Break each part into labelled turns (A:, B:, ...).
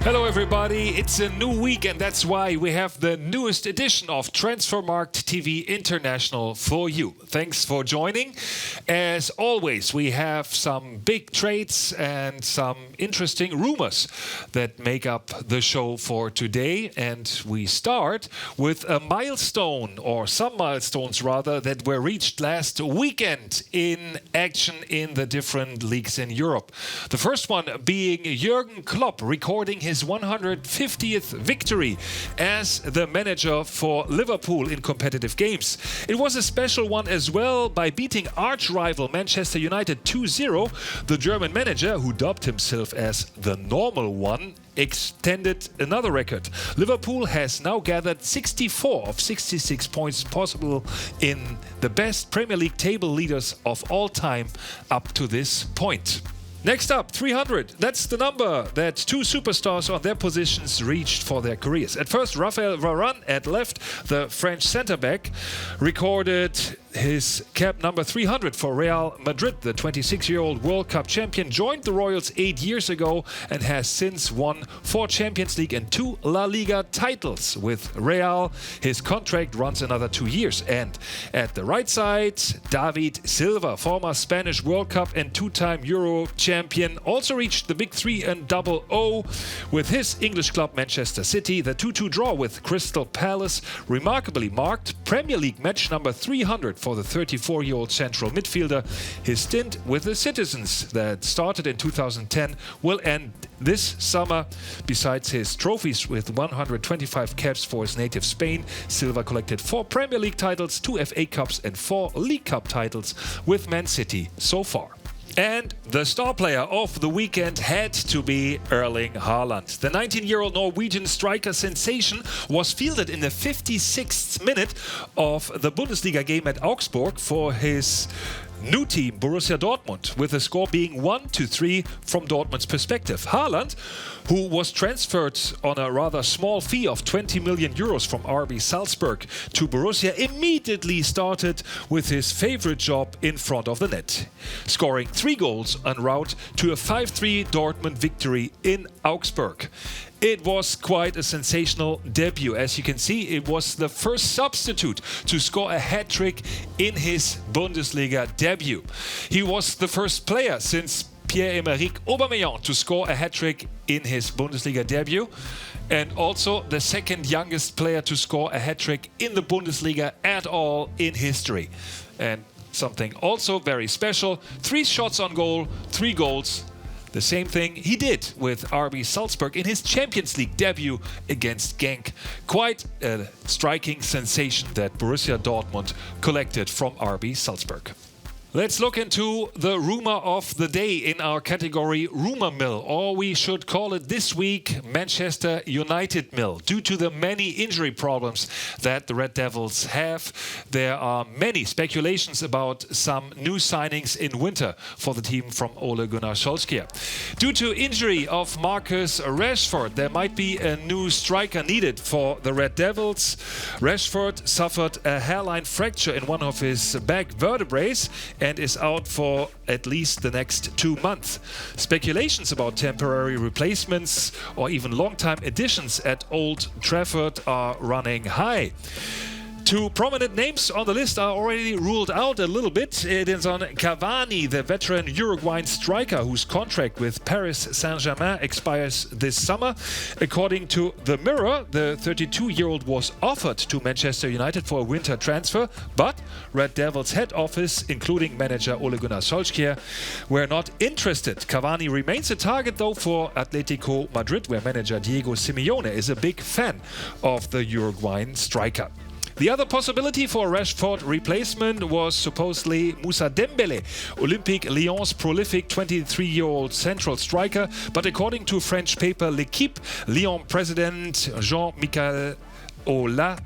A: Hello everybody, it's a new week and that's why we have the newest edition of Transfermarkt TV International for you. Thanks for joining. As always, we have some big trades and some interesting rumors that make up the show for today. And we start with a milestone, or some milestones rather, that were reached last weekend in action in the different leagues in Europe. The first one being Jürgen Klopp recording his 150th victory as the manager for Liverpool in competitive games. It was a special one as well by beating arch-rival Manchester United 2-0. The German manager, who dubbed himself as the normal one, extended another record. Liverpool has now gathered 64 of 66 points possible in the best Premier League table leaders of all time up to this point. Next up, 300. That's the number that two superstars on their positions reached for their careers. At first, Raphael Varane at left, the French centre-back, recorded his cap number 300 for Real Madrid. The 26-year-old World Cup champion joined the Royals 8 years ago and has since won 4 Champions League and 2 La Liga titles. With Real, his contract runs another 2 years. And at the right side, David Silva, former Spanish World Cup and 2-time Euro champion, also reached the big 3 and double O with his English club Manchester City. The 2-2 draw with Crystal Palace remarkably marked Premier League match number 300 for the 34-year-old central midfielder. His stint with the Citizens that started in 2010 will end this summer. Besides his trophies with 125 caps for his native Spain, Silva collected 4 Premier League titles, 2 FA Cups and 4 League Cup titles with Man City so far. And the star player of the weekend had to be Erling Haaland. The 19-year-old Norwegian striker sensation was fielded in the 56th minute of the Bundesliga game at Augsburg for his new team, Borussia Dortmund, with the score being 1-3 from Dortmund's perspective. Haaland, who was transferred on a rather small fee of 20 million euros from RB Salzburg to Borussia, immediately started with his favorite job in front of the net, scoring 3 goals en route to a 5-3 Dortmund victory in Augsburg. It was quite a sensational debut. As you can see, it was the first substitute to score a hat-trick in his Bundesliga debut. He was the first player since Pierre-Emerick Aubameyang to score a hat-trick in his Bundesliga debut, and also the second youngest player to score a hat-trick in the Bundesliga at all in history. And something also very special, 3 shots on goal, 3 goals. The same thing he did with RB Salzburg in his Champions League debut against Genk. Quite a striking sensation that Borussia Dortmund collected from RB Salzburg. Let's look into the rumor of the day in our category Rumour Mill, or we should call it this week Manchester United Mill. Due to the many injury problems that the Red Devils have, there are many speculations about some new signings in winter for the team from Ole Gunnar Solskjaer. Due to injury of Marcus Rashford, there might be a new striker needed for the Red Devils. Rashford suffered a hairline fracture in one of his back vertebrae and is out for at least the next 2 months. Speculations about temporary replacements or even long-time additions at Old Trafford are running high. 2 prominent names on the list are already ruled out a little bit. Edinson Cavani, the veteran Uruguayan striker whose contract with Paris Saint-Germain expires this summer. According to The Mirror, the 32-year-old was offered to Manchester United for a winter transfer, but Red Devils head office, including manager Ole Gunnar Solskjaer, were not interested. Cavani remains a target though for Atlético Madrid, where manager Diego Simeone is a big fan of the Uruguayan striker. The other possibility for Rashford replacement was supposedly Moussa Dembélé, Olympique Lyon's prolific 23-year-old central striker, but according to French paper L'Équipe, Lyon president Jean-Michel Aulas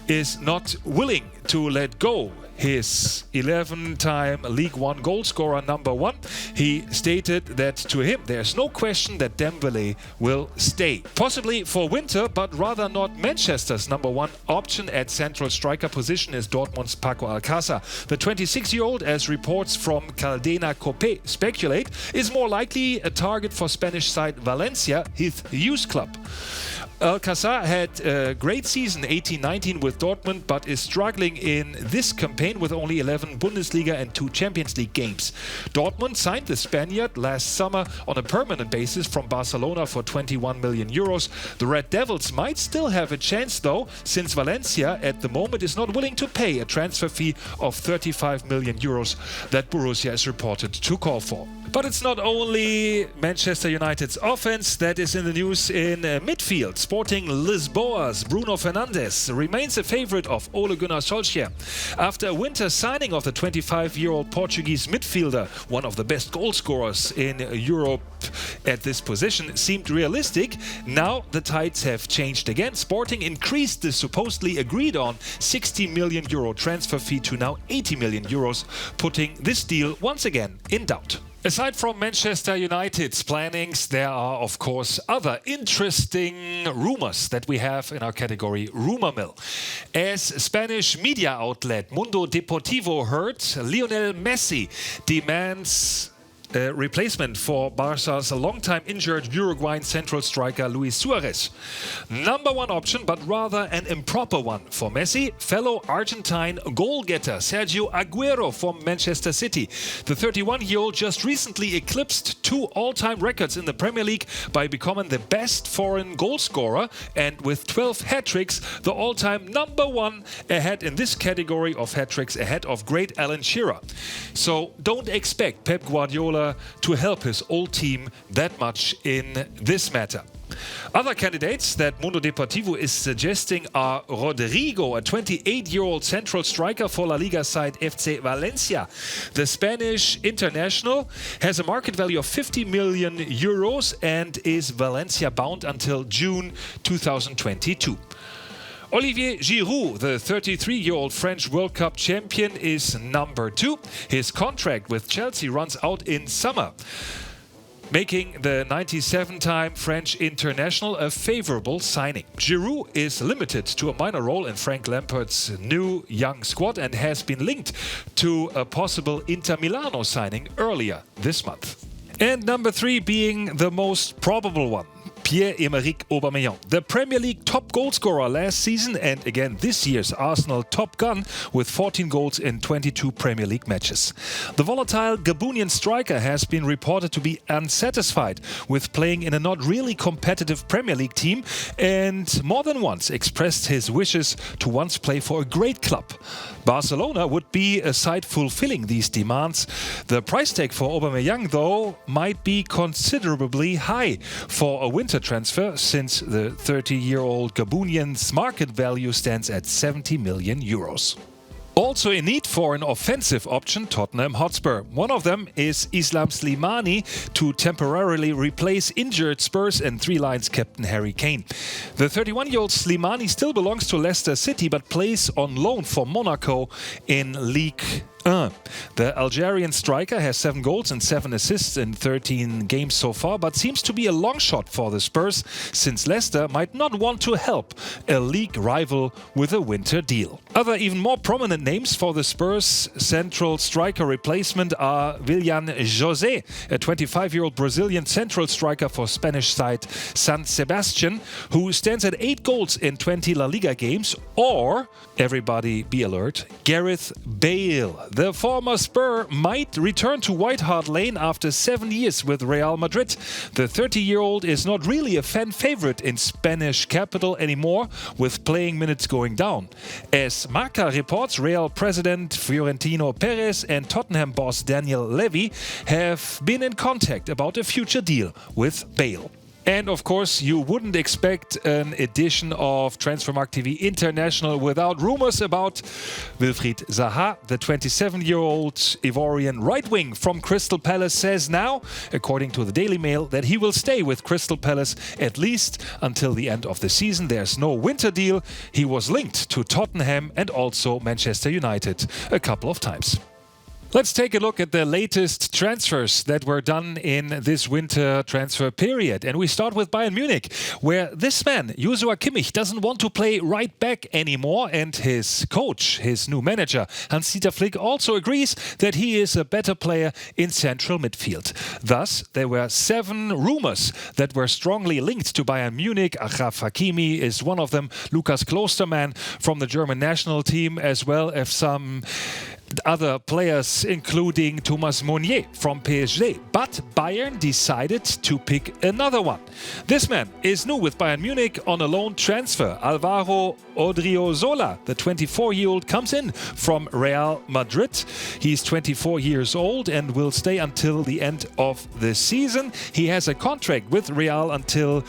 A: is not willing to let go his 11-time League One goal scorer #1. He stated that to him there's no question that Dembele will stay. Possibly for winter, but rather not Manchester's #1 option at central striker position is Dortmund's Paco Alcácer. The 26-year-old, as reports from Cadena COPE speculate, is more likely a target for Spanish side Valencia, his youth club. Alcácer had a great season 18-19 with Dortmund, but is struggling in this campaign with only 11 Bundesliga and 2 Champions League games. Dortmund signed the Spaniard last summer on a permanent basis from Barcelona for 21 million euros. The Red Devils might still have a chance though, since Valencia at the moment is not willing to pay a transfer fee of 35 million euros that Borussia is reported to call for. But it's not only Manchester United's offense that is in the news in midfield. Sporting Lisboa's Bruno Fernandes remains a favorite of Ole Gunnar Solskjaer. After a winter signing of the 25-year-old Portuguese midfielder, one of the best goal scorers in Europe at this position, seemed realistic. Now the tides have changed again. Sporting increased the supposedly agreed on 60 million euro transfer fee to now 80 million euros, putting this deal once again in doubt. Aside from Manchester United's plannings, there are of course other interesting rumors that we have in our category Rumour Mill. As Spanish media outlet Mundo Deportivo heard, Lionel Messi demands a replacement for Barca's long-time injured Uruguayan central striker Luis Suarez. #1 option, but rather an improper one for Messi, fellow Argentine goal-getter Sergio Aguero from Manchester City. The 31-year-old just recently eclipsed 2 all-time records in the Premier League by becoming the best foreign goal scorer, and with 12 hat-tricks, the all-time #1 ahead in this category of hat-tricks, ahead of great Alan Shearer. So don't expect Pep Guardiola to help his old team that much in this matter. Other candidates that Mundo Deportivo is suggesting are Rodrigo, a 28-year-old central striker for La Liga side FC Valencia. The Spanish international has a market value of 50 million euros and is Valencia bound until June 2022. Olivier Giroud, the 33-year-old French World Cup champion, is #2. His contract with Chelsea runs out in summer, making the 97-time French international a favorable signing. Giroud is limited to a minor role in Frank Lampard's new young squad and has been linked to a possible Inter Milano signing earlier this month. And #3 being the most probable one, Pierre-Emerick Aubameyang, the Premier League top goalscorer last season and again this year's Arsenal top gun with 14 goals in 22 Premier League matches. The volatile Gabonian striker has been reported to be unsatisfied with playing in a not really competitive Premier League team and more than once expressed his wishes to once play for a great club. Barcelona would be a side fulfilling these demands. The price tag for Aubameyang, though, might be considerably high for a winter transfer, since the 30-year-old Gabonian's market value stands at 70 million euros. Also in need for an offensive option, Tottenham Hotspur. One of them is Islam Slimani to temporarily replace injured Spurs and Three Lions captain Harry Kane. The 31-year-old Slimani still belongs to Leicester City but plays on loan for Monaco in Ligue 1. The Algerian striker has 7 goals and 7 assists in 13 games so far, but seems to be a long shot for the Spurs, since Leicester might not want to help a league rival with a winter deal. Other even more prominent names for the Spurs central striker replacement are Willian José, a 25-year-old Brazilian central striker for Spanish side San Sebastian, who stands at 8 goals in 20 La Liga games, or, everybody be alert, Gareth Bale. The former Spur might return to White Hart Lane after 7 years with Real Madrid. The 30-year-old is not really a fan favorite in Spanish capital anymore, with playing minutes going down. As Marca reports, Real president Florentino Perez and Tottenham boss Daniel Levy have been in contact about a future deal with Bale. And of course, you wouldn't expect an edition of Transfermarkt TV International without rumors about Wilfried Zaha. The 27-year-old Ivorian right wing from Crystal Palace says now, according to the Daily Mail, that he will stay with Crystal Palace at least until the end of the season. There's no winter deal. He was linked to Tottenham and also Manchester United a couple of times. Let's take a look at the latest transfers that were done in this winter transfer period. And we start with Bayern Munich, where this man, Joshua Kimmich, doesn't want to play right back anymore. And his coach, his new manager, Hans-Dieter Flick, also agrees that he is a better player in central midfield. Thus, there were 7 rumors that were strongly linked to Bayern Munich. Achraf Hakimi is one of them. Lukas Klostermann from the German national team, as well as some other players, including Thomas Meunier from PSG. But Bayern decided to pick another one. This man is new with Bayern Munich on a loan transfer. Alvaro Odriozola, the 24-year-old, comes in from Real Madrid. He's 24 years old and will stay until the end of the season. He has a contract with Real until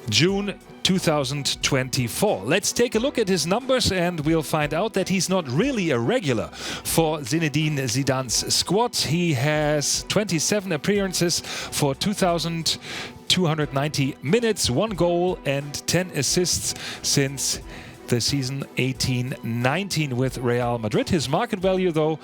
A: June 2024. Let's take a look at his numbers and we'll find out that he's not really a regular for Zinedine Zidane's squad. He has 27 appearances for 2,290 minutes, 1 goal and 10 assists since the season 18-19 with Real Madrid. His market value, though,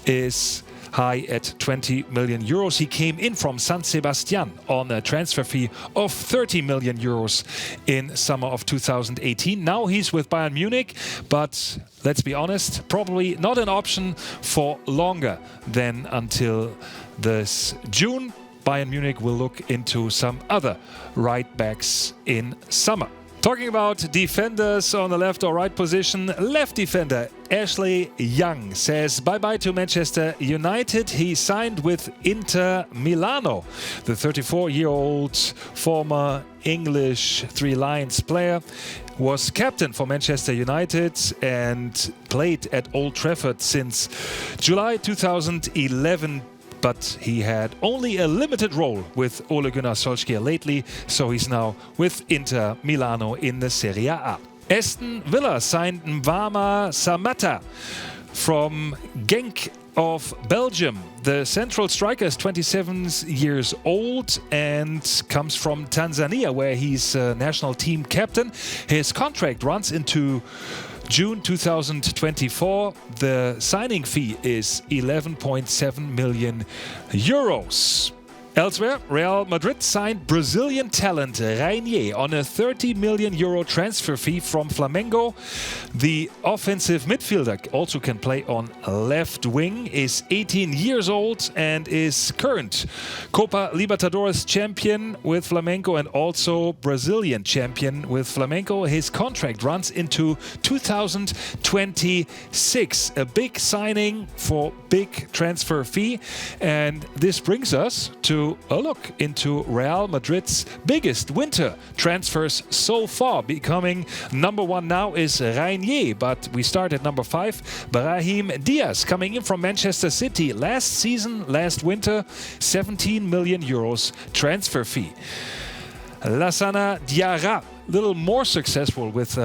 A: is high at 20 million euros. He came in from San Sebastian on a transfer fee of 30 million euros in summer of 2018. Now he's with Bayern Munich, but let's be honest, probably not an option for longer than until this June. Bayern Munich will look into some other right backs in summer. Talking about defenders on the left or right position, left defender Ashley Young says bye-bye to Manchester United. He signed with Inter Milano. The 34-year-old former English Three Lions player was captain for Manchester United and played at Old Trafford since July 2011. But he had only a limited role with Ole Gunnar Solskjaer lately, so he's now with Inter Milano in the Serie A. Aston Villa signed Mvama Samatta from Genk of Belgium. The central striker is 27 years old and comes from Tanzania, where he's national team captain. His contract runs into June 2024. The signing fee is 11.7 million euros. Elsewhere, Real Madrid signed Brazilian talent Reinier on a 30 million euro transfer fee from Flamengo. The offensive midfielder also can play on left wing, is 18 years old and is current Copa Libertadores champion with Flamengo and also Brazilian champion with Flamengo. His contract runs into 2026. A big signing for big transfer fee, and this brings us to a look into Real Madrid's biggest winter transfers so far. Becoming number 1 now is Reinier, but we start at number 5. Brahim Diaz coming in from Manchester City. Last season, last winter, 17 million euros transfer fee. Lassana Diarra, a little more successful with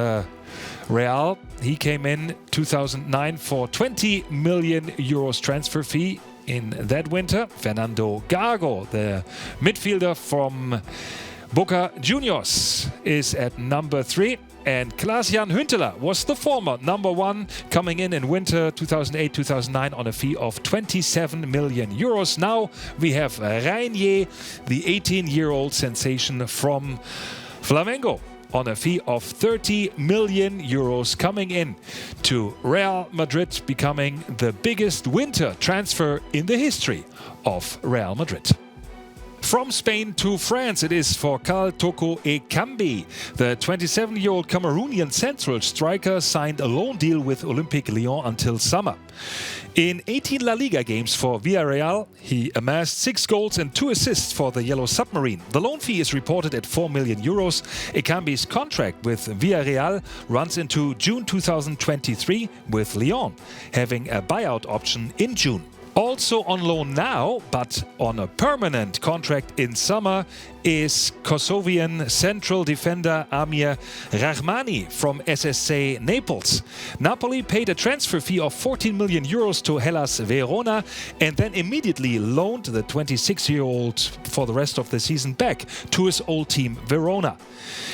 A: Real. He came in 2009 for 20 million euros transfer fee. In that winter, Fernando Gago, the midfielder from Boca Juniors, is at number 3. And Klaas-Jan Huntelaar was the former number 1, coming in winter 2008-2009 on a fee of 27 million euros. Now we have Reinier, the 18-year-old sensation from Flamengo, on a fee of 30 million euros, coming in to Real Madrid, becoming the biggest winter transfer in the history of Real Madrid. From Spain to France, it is for Karl Toko Ekambi. The 27-year-old Cameroonian central striker signed a loan deal with Olympique Lyon until summer. In 18 La Liga games for Villarreal, he amassed 6 goals and 2 assists for the Yellow Submarine. The loan fee is reported at 4 million euros. Ekambi's contract with Villarreal runs into June 2023, with Lyon having a buyout option in June. Also on loan now, but on a permanent contract in summer, is Kosovian central defender Amir Rahmani from SSC Naples. Napoli paid a transfer fee of 14 million euros to Hellas Verona and then immediately loaned the 26-year-old for the rest of the season back to his old team Verona.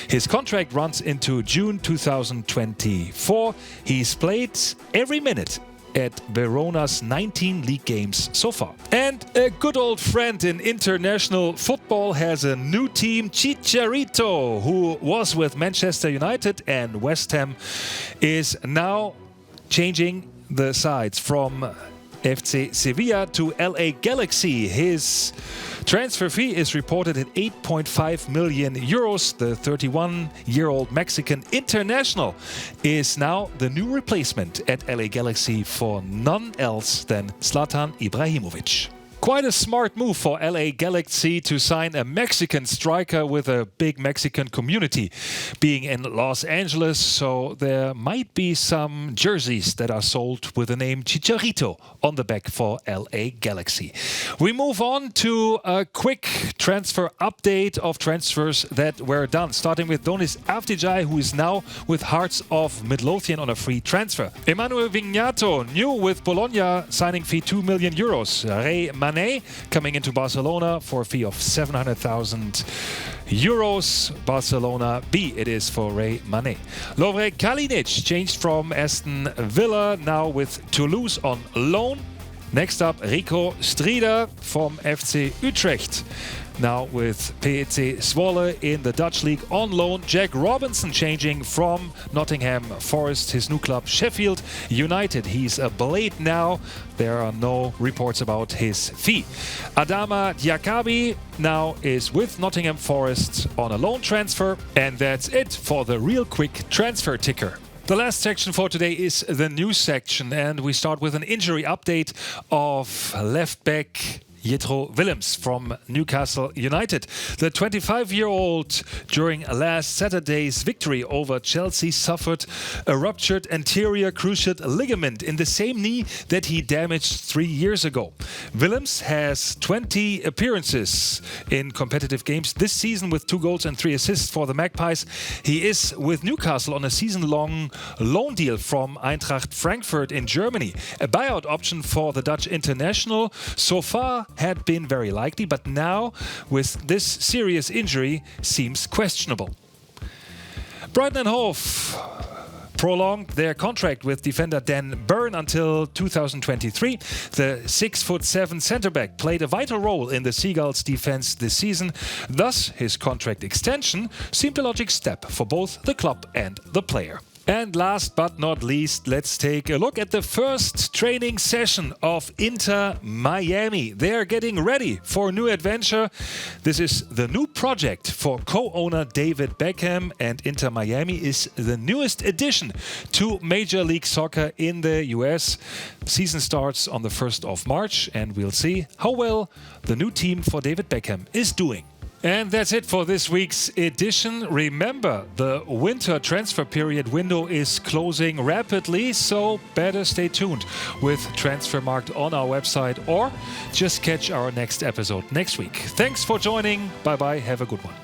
A: His contract runs into June 2024. He's played every minute at Verona's 19 league games so far. And a good old friend in international football has a new team, Chicharito, who was with Manchester United and West Ham, is now changing the sides from FC Sevilla to LA Galaxy. His transfer fee is reported at 8.5 million euros. The 31-year-old Mexican international is now the new replacement at LA Galaxy for none else than Zlatan Ibrahimovic. Quite a smart move for LA Galaxy to sign a Mexican striker with a big Mexican community being in Los Angeles, so there might be some jerseys that are sold with the name Chicharito on the back for LA Galaxy. We move on to a quick transfer update of transfers that were done, starting with Donis Avdijay, who is now with Hearts of Midlothian on a free transfer. Emmanuel Vignato, new with Bologna, signing fee 2 million euros. Ray Mané coming into Barcelona for a fee of 700,000 euros. Barcelona B it is for Ray Mané. Lovre Kalinic changed from Aston Villa, now with Toulouse on loan. Next up, Rico Strieder from FC Utrecht, now with PEC Zwolle in the Dutch league on loan. Jack Robinson changing from Nottingham Forest, his new club Sheffield United. He's a Blade now. There are no reports about his fee. Adama Diakabi now is with Nottingham Forest on a loan transfer. And that's it for the real quick transfer ticker. The last section for today is the news section, and we start with an injury update of left back Jetro Willems from Newcastle United. The 25-year-old, during last Saturday's victory over Chelsea, suffered a ruptured anterior cruciate ligament in the same knee that he damaged 3 years ago. Willems has 20 appearances in competitive games this season with 2 goals and 3 assists for the Magpies. He is with Newcastle on a season-long loan deal from Eintracht Frankfurt in Germany. A buyout option for the Dutch international so far had been very likely, but now with this serious injury seems questionable. Brighton and Hove prolonged their contract with defender Dan Burn until 2023. The 6'7" centre-back played a vital role in the Seagulls' defence this season. Thus, his contract extension seemed a logical step for both the club and the player. And last but not least, let's take a look at the first training session of Inter Miami. They're getting ready for a new adventure. This is the new project for co-owner David Beckham, and Inter Miami is the newest addition to Major League Soccer in the US. Season starts on the 1st of March, and we'll see how well the new team for David Beckham is doing. And that's it for this week's edition. Remember, the winter transfer period window is closing rapidly, so better stay tuned with Transfermarkt on our website or just catch our next episode next week. Thanks for joining. Bye-bye. Have a good one.